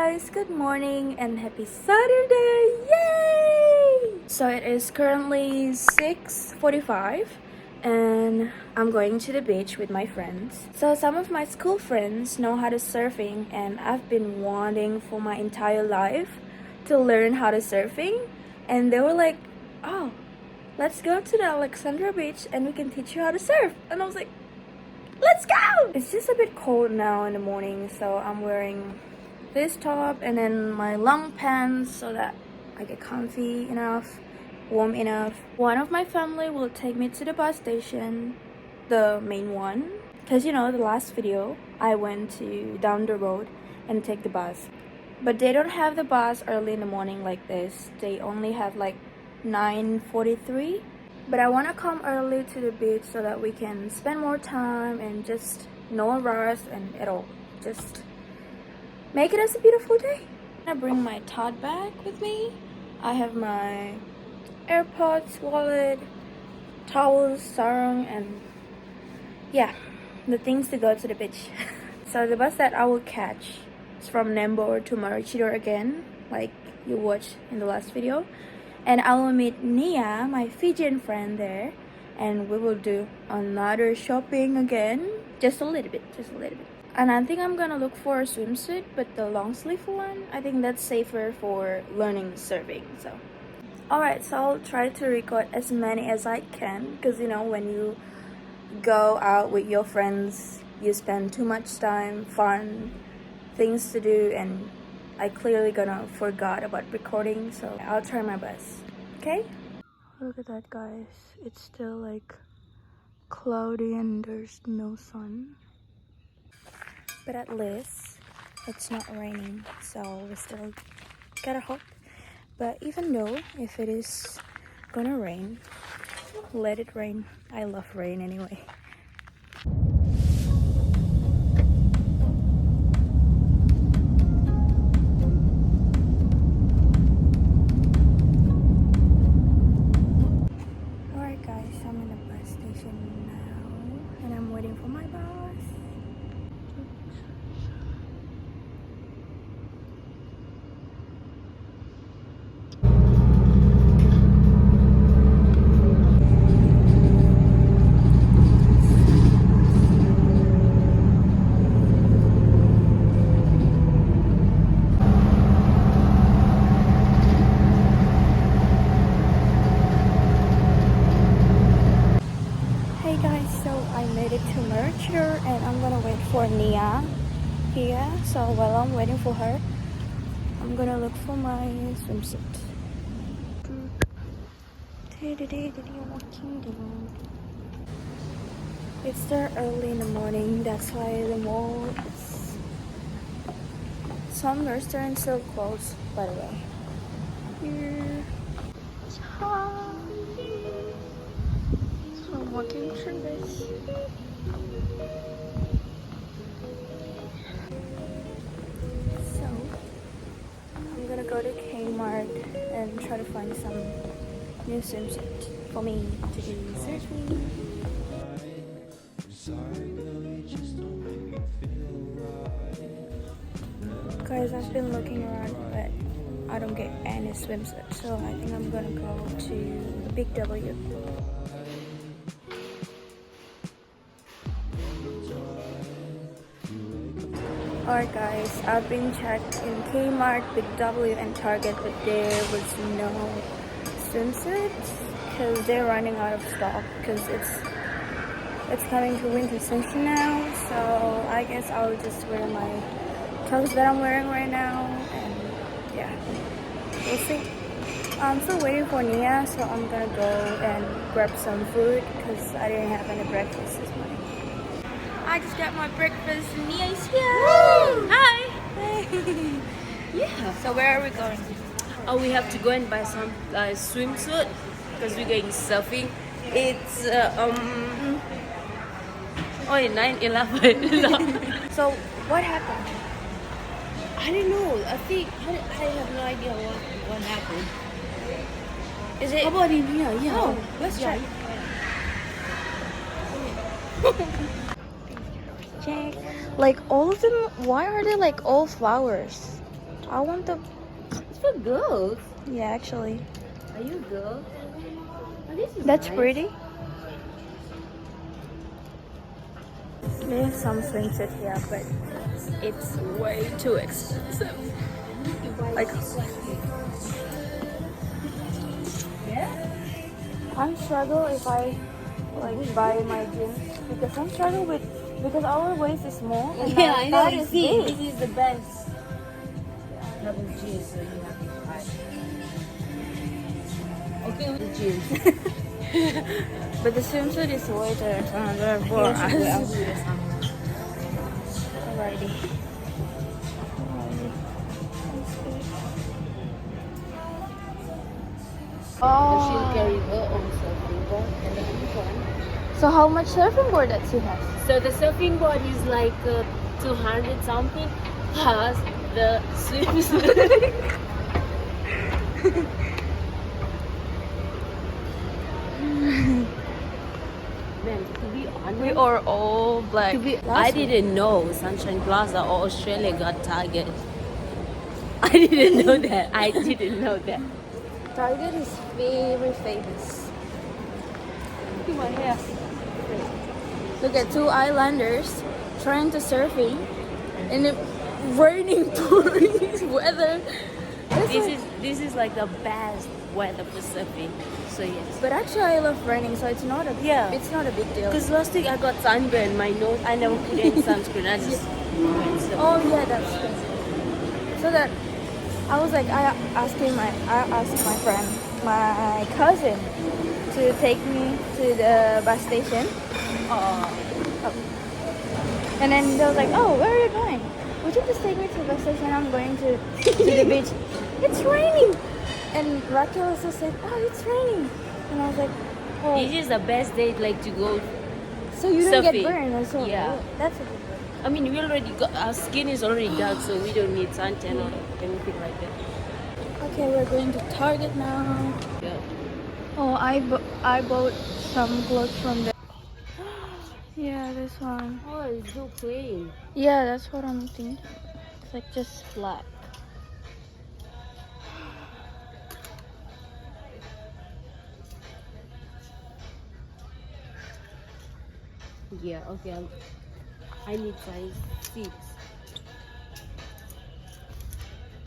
guys, good morning and happy Saturday! Yay! So it is currently 6:45 and I'm going to the beach with my friends. So some of my school friends know how to surfing and I've been wanting for my entire life to learn how to surfing, and they were like, "Oh, let's go to the Alexandra beach and we can teach you how to surf." And I was like, let's go! It's just a bit cold now in the morning, so I'm wearing this top and then my long pants so that I get comfy enough, warm enough. One of my family will take me to the bus station, the main one, because you know the last video I went to down the road and take the bus, but they don't have the bus early in the morning like this. They only have like 9:43. But I want to come early to the beach so that we can spend more time and just no rush and at all. Just make it as a beautiful day. I bring my tote bag with me. I have my AirPods, wallet, towels, sarong, and yeah, the things to go to the beach. So the bus that I will catch is from Nambour to Maroochydore again, like you watched in the last video. And I will meet Nia, my Fijian friend there, and we will do another shopping again, just a little bit. And I think I'm gonna look for a swimsuit, but the long sleeve one, I think that's safer for learning surfing. So alright, so I'll try to record as many as I can, because you know when you go out with your friends you spend too much time, fun, things to do, and I clearly gonna forgot about recording, so I'll try my best. Okay? Look at that, guys. It's still like cloudy and there's no sun. But at least it's not raining, so we still gotta hope. But even though if it is gonna rain, let it rain. I love rain anyway. To Maroochydore, and I'm gonna wait for Nia here. So while I'm waiting for her, I'm gonna look for my swimsuit. It's there early in the morning, that's why the mall is... Some restaurants still closed, by the way. Here. So I'm walking through this. So I'm gonna go to Kmart and try to find some new swimsuit for me to do surfing. Guys, I've been looking around but I don't get any swimsuit, so I think I'm gonna go to Big W. Alright guys, I've been checked in Kmart, Big W and Target, but there was no swimsuits because they're running out of stock because it's coming to winter season now. So I guess I'll just wear my clothes that I'm wearing right now, and yeah, we'll see. I'm still waiting for Nia, so I'm gonna go and grab some food because I didn't have any breakfast this morning. I just got my breakfast and Nia is here. Woo! Hi! Hey. Yeah. So where are we going? Oh, we have to go and buy some swimsuit because we're going surfing. It's 9/11. So what happened? I don't know. I think I have no idea what happened. Is it? How about in here? Yeah. Oh, let's try. Check. Like all of them. Why are they like all flowers? I want the. It's for girls. Yeah, actually. Are you a girl? Oh, this is That's nice. pretty. They have some swimsuit here, but it's way too expensive. Like, I'm struggle if I like buy my jeans because I'm struggle with because our waist is small and Yeah, our I know. thigh You is see, big. this is the best. Double G, so you have to buy. Okay, with the jeans. But the swimsuit is way too expensive for us. Alrighty. So she'll Oh. carry her own surfing board and the other one. So how much surfing board that she has? So the surfing board is like 200 something plus the swimsuit. Man, to be honest, We are all black. I didn't know Sunshine Plaza or Australia got Target. I didn't know that. I didn't know that. Target is very famous. Look at my hair. Look at two islanders trying to surfing in the raining pouring weather. This is like the best weather for surfing. So yes. But actually, I love raining, so it's not a it's not a big deal. Because last week I got sunburn, my nose. I never put any sunscreen. I just went surfing. Oh yeah, that's true. So that I was like, I asked my friend, my cousin, to take me to the bus station. Oh. And then they was like, oh, where are you going? Would you just take me to the bus station? I'm going to the beach. It's raining. And Raquel also said, oh, it's raining. And I was like, oh. This is the best day like to go. So you don't get surfing. burned. And so Yeah. that's a good one. I mean, we already got our skin is already dark, so we don't need suntan or anything like that. Okay, we're going to Target now. Yeah. Oh, I bought some clothes from there. Yeah, this one. Oh, it's so plain. Yeah, that's what I'm thinking. It's like just black. Yeah. Okay. I need size 6.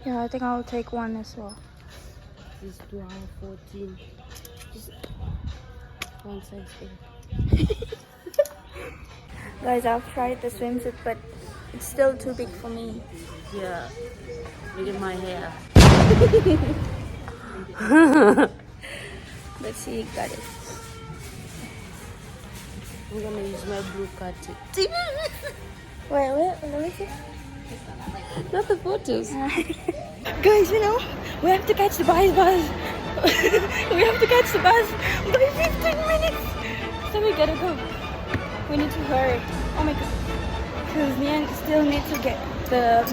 Yeah, I think I'll take one as well. This 12, 14. Just one size 8. Guys, I've tried the swimsuit, but it's still too big for me. Yeah. Look at my hair. Let's see, got it. I'm gonna use my blue card to. Wait, let me see. Not the photos. Guys, we have to catch the bus. We have to catch the bus by 15 minutes. So we gotta go. We need to hurry. Oh my god. Because Nian still need to get the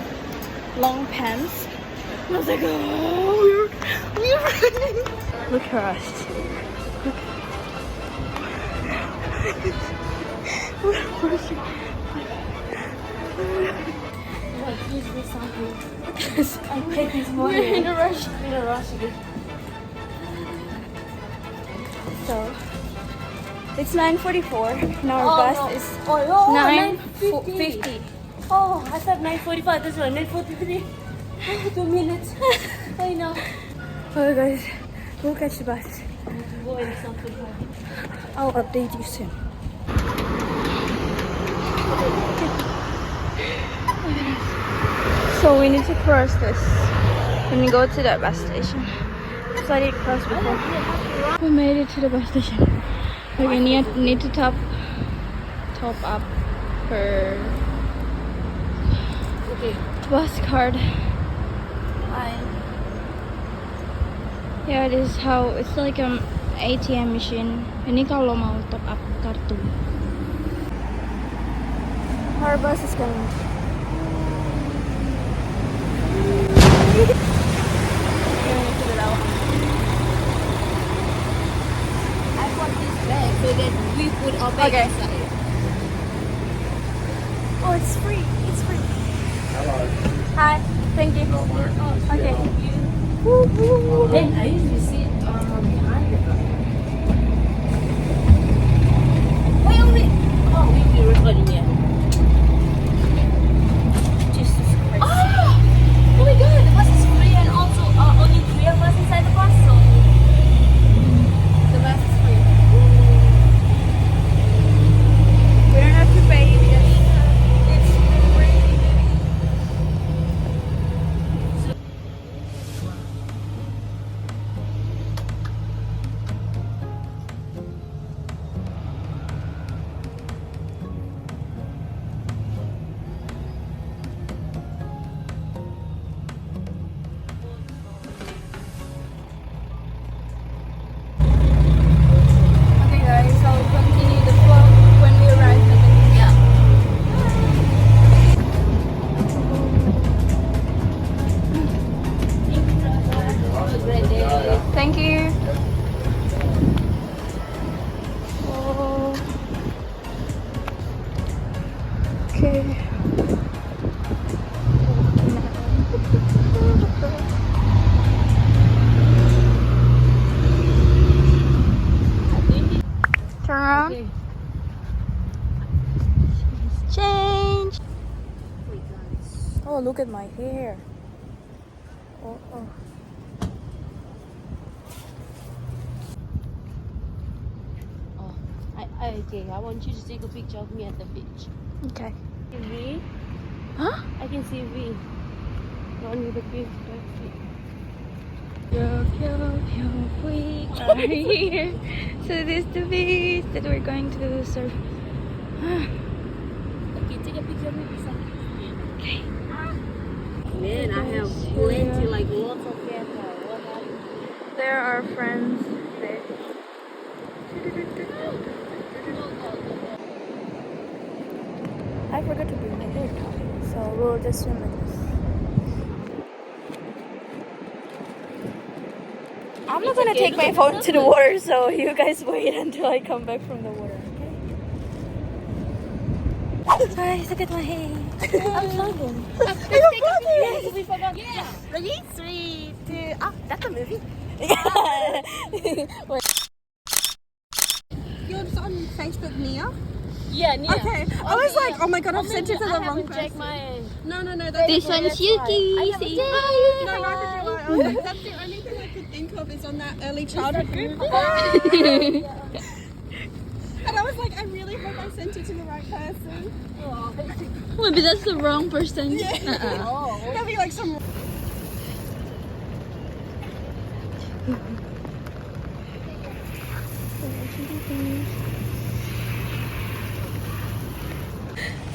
long pants. And I was like, oh, we're running. Look at us. We're rushing. Please do something. I paid this morning. We're in a rush. In a rush again. So it's 9:44 and our bus is 9:50. Oh, I thought 9:45. This one 9:43. 2 minutes. I know. Oh guys, we'll catch the bus. Go and something. I'll update you soon. So we need to cross this when we go to that bus station. So I did cross before. We made it to the bus station. We need to top up her bus card. Yeah, this is how it's like an ATM machine. Ini kalau mau top up kartu. Our bus is coming. I want this bag so that we put our bag Okay. inside. Oh, it's free. It's free. Hi. Thank you. Okay. Then I usually sit behind the car. Wait. Oh, we'll be recording here. Jesus Christ. Oh my god, the bus is free and also only 3 of us inside the bus, so the bus is free. We don't have to pay because it's free. Okay guys, I'll continue the vlog when we arrive at the Yeah. Have a great day. Thank you. Oh. Okay. Turn around. Okay. Change. Oh, look at my hair. Oh. Oh, okay. I want you to take a picture of me at the beach. Okay. V. Huh? I can see V. On the beach. Yo, we are here. So this is the beach that we're going to surf. Okay, take a picture of me. Okay. Man, I have plenty, like lots of camera. What happened? There are friends there. I forgot to bring my hair tie, so we'll just swim with this. I'm not gonna take my phone to the water, so you guys wait until I come back from the water, okay? Guys, look at my hair. I'm vlogging. Yes, we forgot. Yeah. Ready? 3, 2, that's a movie. Wait. You're just on Facebook, Nia? Yeah, Nia. Okay. I was like, oh my god, I've sent it to the wrong person. Check my. No, that's This one's Yuki. See? No, neither do I. I was like, that's the only thing I could think of is on that early childhood group. And I was like, I really hope I sent it to the right person. Maybe that's the wrong person. Yeah. Oh. There'll be like some.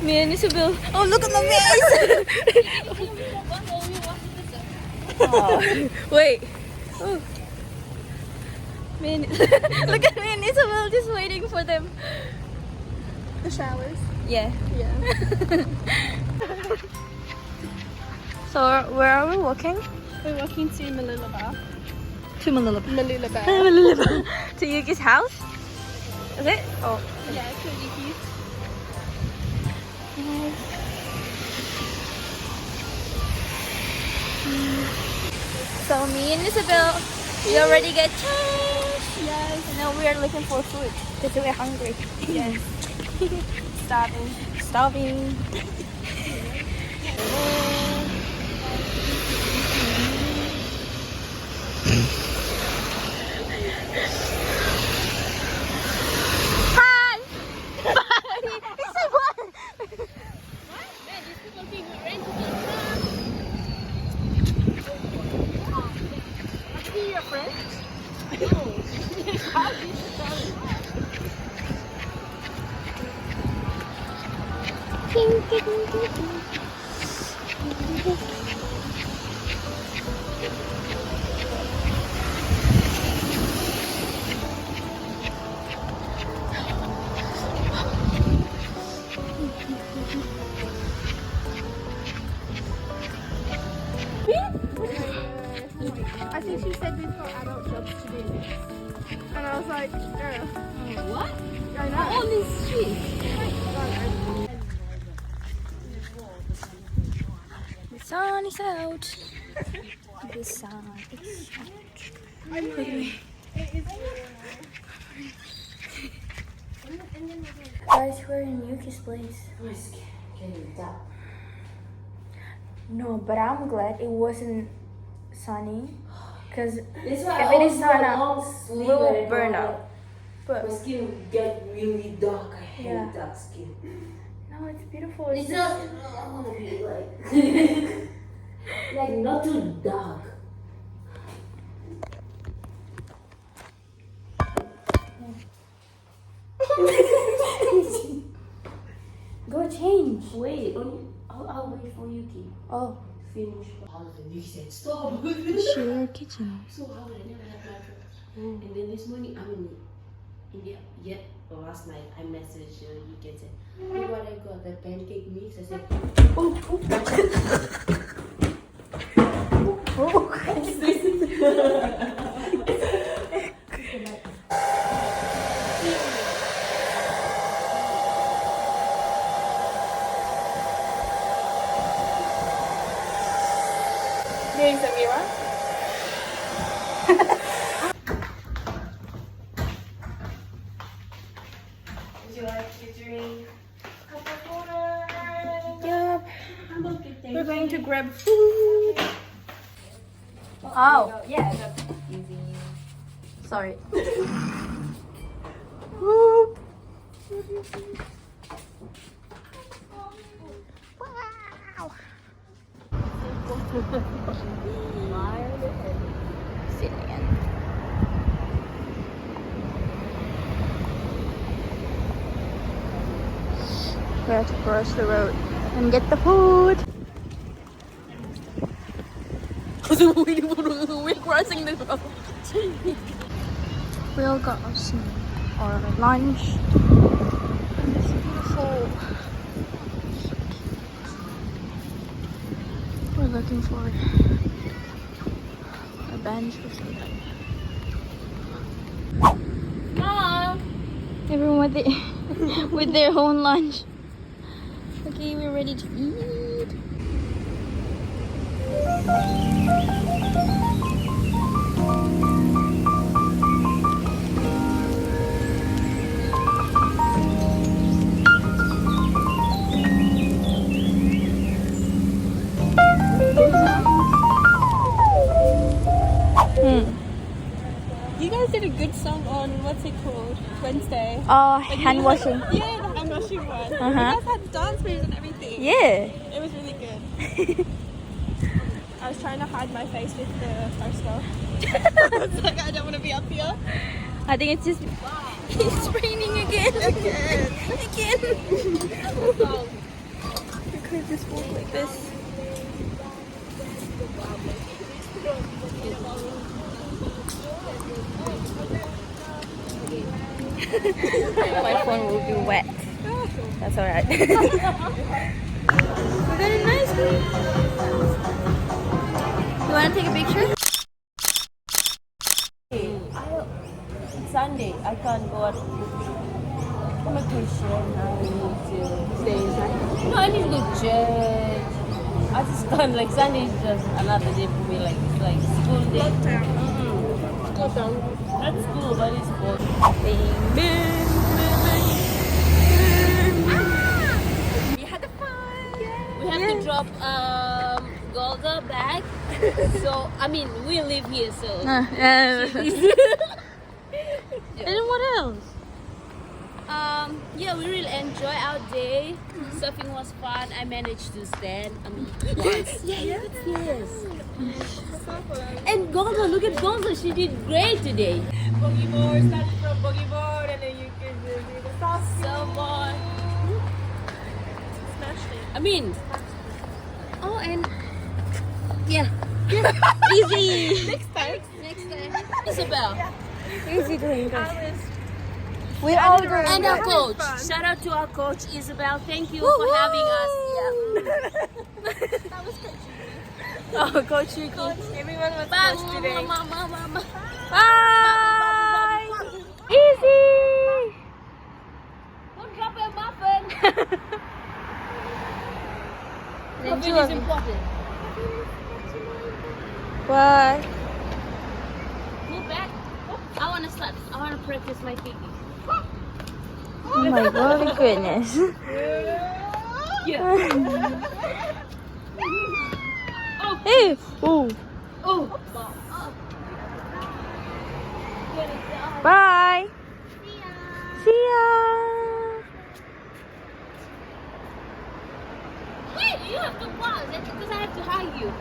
Me and Isabel. Oh, look at my face! Oh. Wait. Oh. Me and look at me and Isabel just waiting for them. The showers. Yeah. Yeah. So where are we walking? We're walking to Malilaba. To Manila. Malilaba. To Yuki's house? Is it? Oh. Yeah, to Yuki's. So me and Isabel, we already get changed. Yes. And now we are looking for food because we're hungry. Yes. Starving. Starving. Hi! He said what? See your friends? I think she said we've got adult jobs to do this. And I was like, yeah. What? I know. All these streets. sun is out. The sun is out. Look at me. Guys, we're in Yuki's place. No, but I'm glad it wasn't sunny. Because if it is sunny, we will burn out. But My skin will get really dark. I hate Yeah. dark skin. no, it's beautiful. It's It's not. I want to be like not too dark. Go change. Wait, I'll wait for Yuki. Oh, Finish. And Yuki said stop. share your kitchen. So how would I never have my phone? And then this morning, last night I messaged Yuki and said, look what I got, the pancake mix. I said, Doing some mirror? would you like to drink a cup of water? Yep. I'm okay, thank We're going to grab food. Oh, Yeah, that's easy. sorry. Wow. Sydney. We have to cross the road and get the food. We're crossing the road. We'll go some our lunch. And it's beautiful. We're looking for a bench or something. Mom! Everyone with the, with their own lunch. Okay, we're ready to eat. You guys did a good song on, what's it called? Wednesday. Hand washing. Yeah, the hand washing one. Uh-huh. You guys had dance moves and everything. Yeah. It was really good. I was trying to hide my face with the poster. I was like, I don't want to be up here. I think it's just. It's raining again. Again. We could just walk like this. My phone will be wet. That's alright. We got a nice one. You want to take a picture? Sunday, I can't go on vacation. I need to stay inside. No, I need to go to church. I just can't, like, Sunday is just another day for me, like, it's like school day. That's cool, but it's cool. We had fun. We have to drop Golda back. So, I mean, we live here, so. And what else? Yeah, we really enjoy our day. Surfing was fun. I managed to stand. I mean, once. Yes. So fun. And Golda, look at Golda. She did great today. Boogie board, started from boogie board, and then you can do the soft So fun. smashed it. I mean, Oh, and yeah. Easy. Next time. Isabel. Easy doing I this. was We all do. And our coach. fun. Shout out to our coach, Isabel. Thank you for having us. That was good. Oh, Coach Yuki. Everyone was Bye. coach today. Mama. Bye. Easy. Don't drop a muffin. Then Muffin two is of you. important. Bye. Move back. I want to start. I want to practice my kicking. Oh my god, goodness. Yeah. Hey. Oh. Oh. Bye. See ya. Wait, you have to pause. That's because I have to hug you.